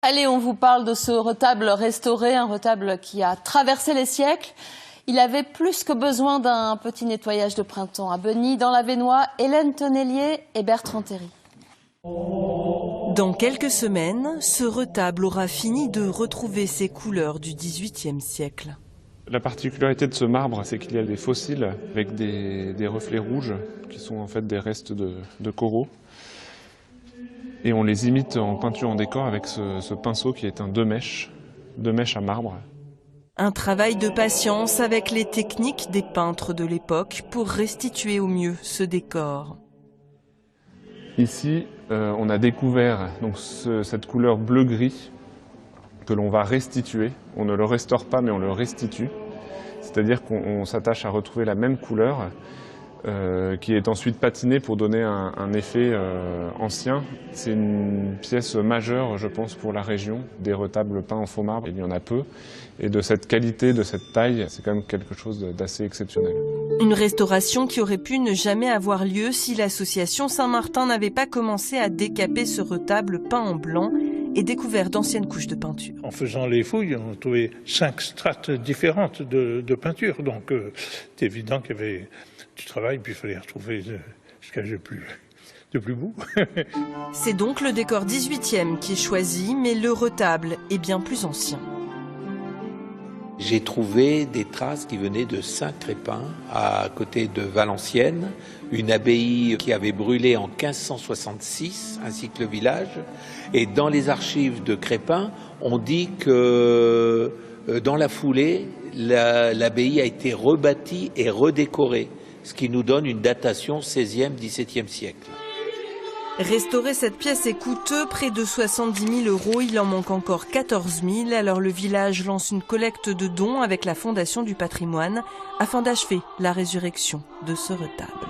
Allez, on vous parle de ce retable restauré, un retable qui a traversé les siècles. Il avait plus que besoin d'un petit nettoyage de printemps. À Beugny, dans l'Avesnois, Hélène Tonnelier et Bertrand Théry. Dans quelques semaines, ce retable aura fini de retrouver ses couleurs du XVIIIe siècle. La particularité de ce marbre, c'est qu'il y a des fossiles avec des reflets rouges qui sont en fait des restes de coraux. Et on les imite en peinture en décor avec ce pinceau qui est un deux mèches à marbre. Un travail de patience avec les techniques des peintres de l'époque pour restituer au mieux ce décor. Ici, on a découvert donc, cette couleur bleu-gris que l'on va restituer. On ne le restaure pas, mais on le restitue. C'est-à-dire qu'on s'attache à retrouver la même couleur qui est ensuite patinée pour donner un effet ancien. C'est une pièce majeure, je pense, pour la région, des retables peints en faux marbre. Il y en a peu. Et de cette qualité, de cette taille, c'est quand même quelque chose d'assez exceptionnel. Une restauration qui aurait pu ne jamais avoir lieu si l'association Saint-Martin n'avait pas commencé à décaper ce retable peint en blanc et découvert d'anciennes couches de peinture. En faisant les fouilles, on a trouvé 5 strates différentes de peinture. Donc c'est évident qu'il y avait du travail, puis il fallait retrouver ce qu'il y a de plus beau. C'est donc le décor 18e qui est choisi, mais le retable est bien plus ancien. J'ai trouvé des traces qui venaient de Saint-Crépin, à côté de Valenciennes, une abbaye qui avait brûlé en 1566, ainsi que le village. Et dans les archives de Crépin, on dit que dans la foulée, l'abbaye a été rebâtie et redécorée, ce qui nous donne une datation 16e, 17e siècle. Restaurer cette pièce est coûteux, près de 70 000 €. Il en manque encore 14 000. Alors le village lance une collecte de dons avec la Fondation du patrimoine afin d'achever la résurrection de ce retable.